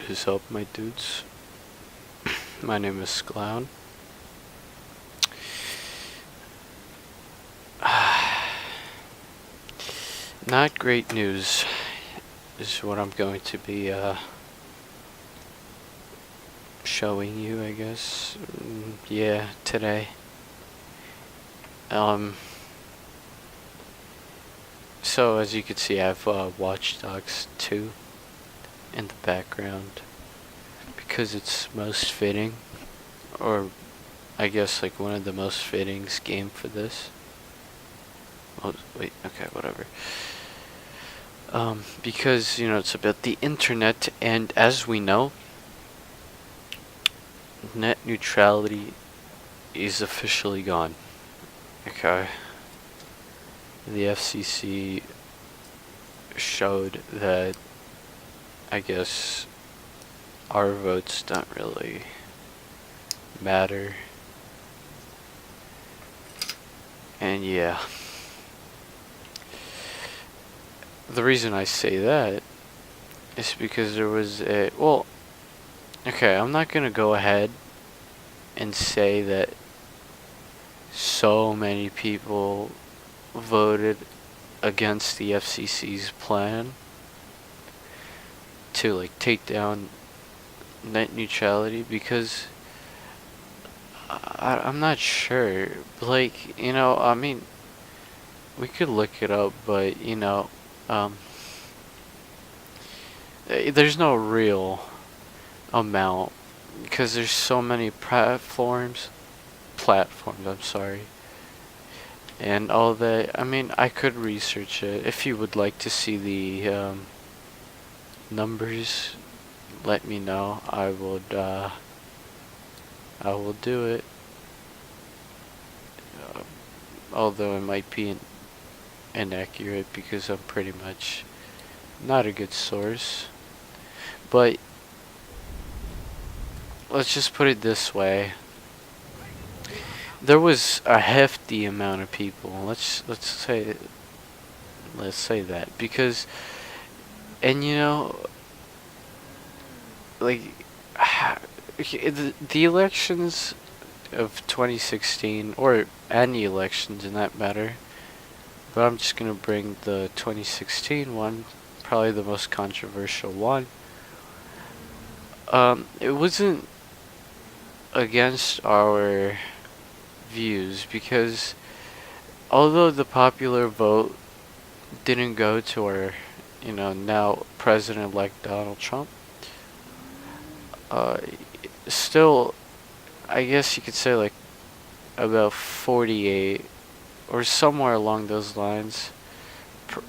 What is up, my dudes? My name is Clown. Not great news is what I'm going to be showing you, I guess. Yeah, today. So as you can see, I have Watch Dogs 2 in the background because it's most fitting, or I guess like one of the most fitting game for this. Oh, wait, okay, whatever. Because, it's about the internet, and as we know, net neutrality is officially gone. Okay. The FCC showed that, I guess, our votes don't really matter. And yeah. The reason I say that is because there was okay, I'm not gonna go ahead and say that so many people voted against the FCC's plan to like take down net neutrality, because I'm not sure. Like, I mean, we could look it up, but there's no real amount because there's so many platforms, I'm sorry, and all that. I mean, I could research it. If you would like to see the numbers, let me know. I will do it. Although it might be inaccurate because I'm pretty much not a good source. But let's just put it this way. There was a hefty amount of people. Let's say that, because, and like the elections of 2016, or any elections in that matter, but I'm just gonna bring the 2016 one, probably the most controversial one. It wasn't against our views, because although the popular vote didn't go to our, now President-elect Donald Trump, still, I guess you could say like about 48 or somewhere along those lines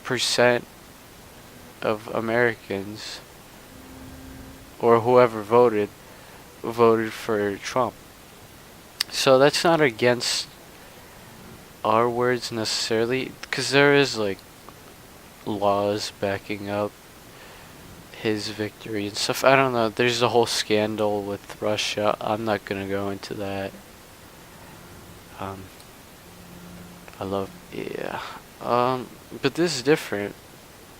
percent of Americans, or whoever voted for Trump. So that's not against our words necessarily, because there is like laws backing up his victory and stuff. I don't know. There's a whole scandal with Russia. I'm not gonna go into that. But this is different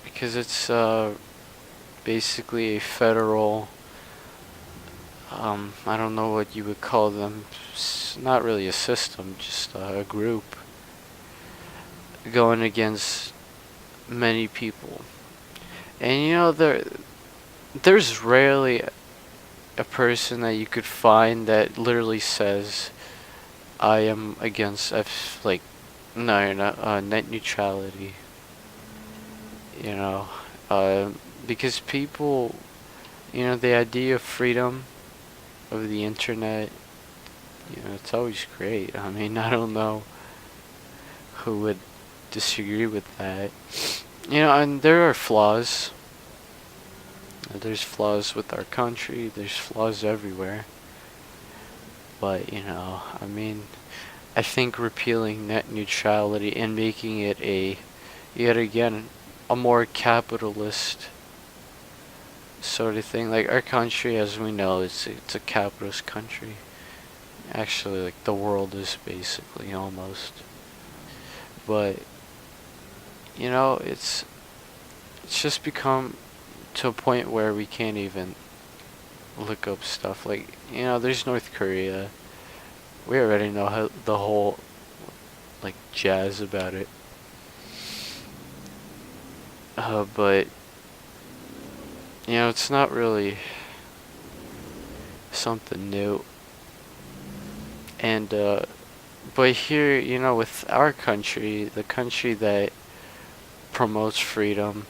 because it's basically a federal. I don't know what you would call them. It's not really a system, just a group going against many people. And there's rarely a person that you could find that literally says, I am against net neutrality. Because people, the idea of freedom of the internet, it's always great. I mean, I don't know who would disagree with that. And there are flaws. There's flaws with our country. There's flaws everywhere. But, I mean, I think repealing net neutrality and making it yet again, a more capitalist sort of thing. Like our country, as we know, it's a capitalist country. Actually, like the world is basically almost. But it's just become to a point where we can't even look up stuff. Like, there's North Korea. We already know how the whole, like, jazz about it. But, it's not really something new. And, but here, with our country, the country that promotes freedom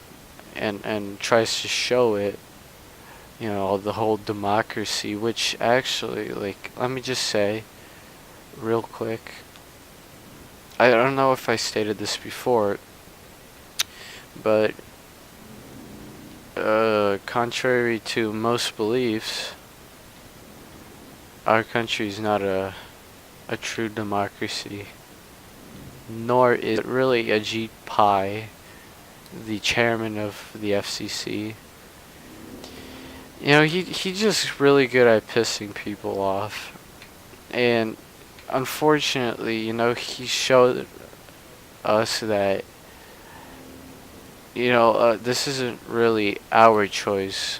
and tries to show it, the whole democracy, which actually, like, let me just say, real quick, I don't know if I stated this before, but contrary to most beliefs, our country is not a true democracy, nor is it really Ajit Pai, the chairman of the FCC. He's just really good at pissing people off. And unfortunately, he showed us that, this isn't really our choice.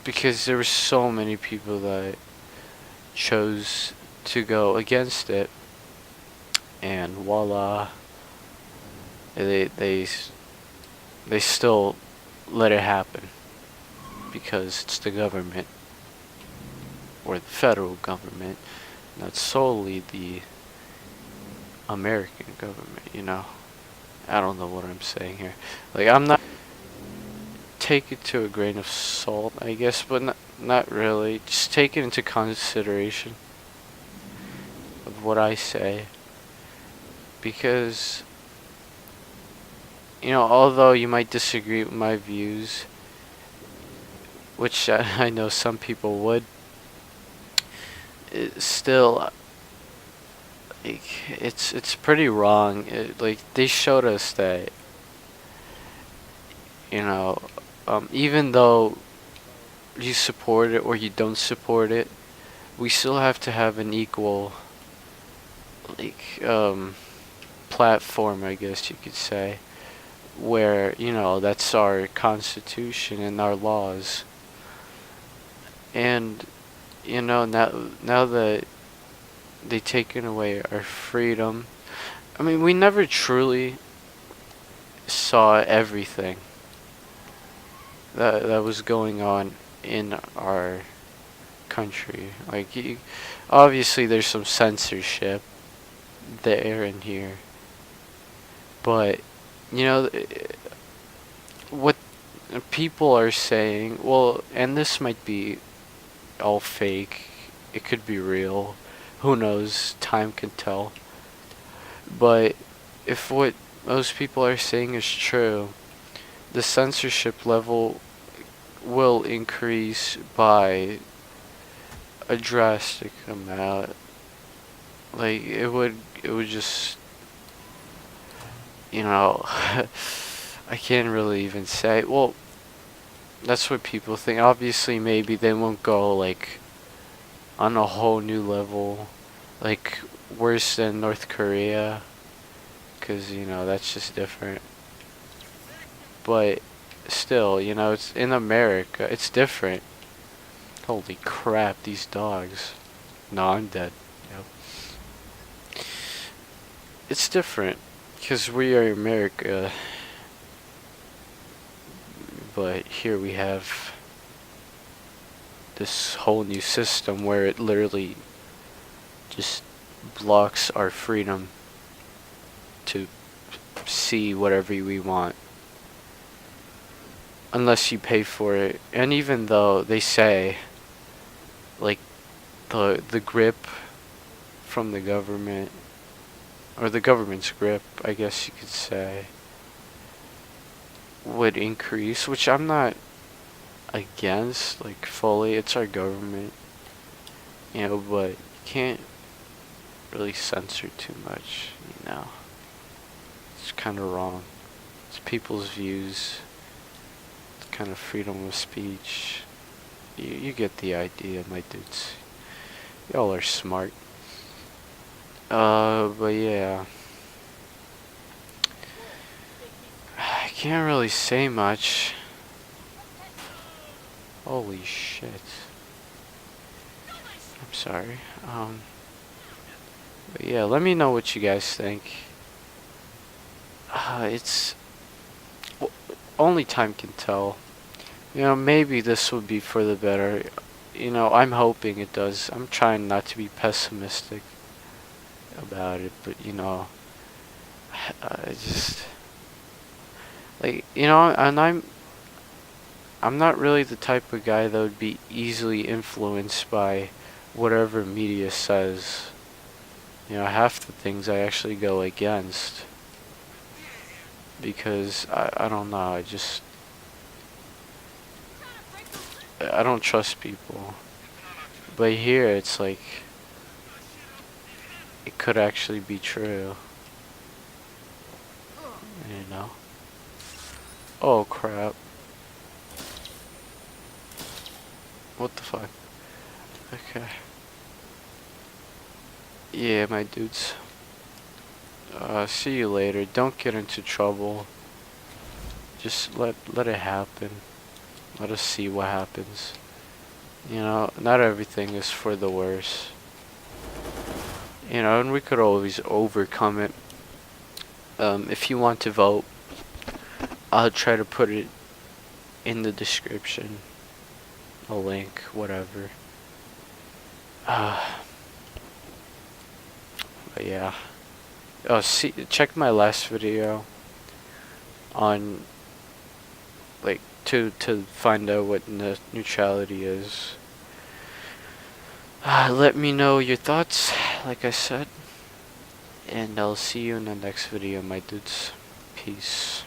Because there were so many people that chose to go against it. And voila, they still let it happen. Because it's the government, or the federal government, not solely the American government, I don't know what I'm saying here. Like, I'm not, take it to a grain of salt, I guess, but not really. Just take it into consideration of what I say. Because, although you might disagree with my views, which I know some people would, still, like, it's pretty wrong. Like, they showed us that, even though you support it or you don't support it, we still have to have an equal, like, platform, I guess you could say, where, that's our constitution and our laws. And, now that they've taken away our freedom, I mean, we never truly saw everything that was going on in our country. Like, obviously there's some censorship there and here, but what people are saying, well, and this might be all fake, it could be real, who knows, time can tell, but if what most people are saying is true, the censorship level will increase by a drastic amount. Like, it would just, I can't really even say. Well, that's what people think. Obviously, maybe they won't go, like, on a whole new level, like, worse than North Korea, because, that's just different. But still, it's in America, it's different. Holy crap, these dogs. No, I'm dead. Yep. It's different, because we are America, but here we have this whole new system where it literally just blocks our freedom to see whatever we want, unless you pay for it. And even though they say, like, the grip from the government, or the government's grip, I guess you could say, would increase, which I'm not against, like, fully. It's our government, but you can't really censor too much, It's kind of wrong. It's people's views. It's kind of freedom of speech. You get the idea, my dudes. Y'all are smart. But yeah. I can't really say much. Holy shit. I'm sorry. But yeah, let me know what you guys think. It's only time can tell. You know, maybe this will be for the better. You know, I'm hoping it does. I'm trying not to be pessimistic about it, but you know, I just like, you know, and I'm not really the type of guy that would be easily influenced by whatever media says. You know, half the things I actually go against because I don't know, I don't trust people. But here it's like it could actually be true, you know. Oh crap. What the fuck? Okay. Yeah, my dudes. See you later. Don't get into trouble. Just let it happen. Let us see what happens. You know, not everything is for the worse. You know, and we could always overcome it. If you want to vote, I'll try to put it in the description. A link, whatever. But yeah. Oh, check my last video on like to find out what neutrality is. Let me know your thoughts, like I said, and I'll see you in the next video, my dudes. Peace.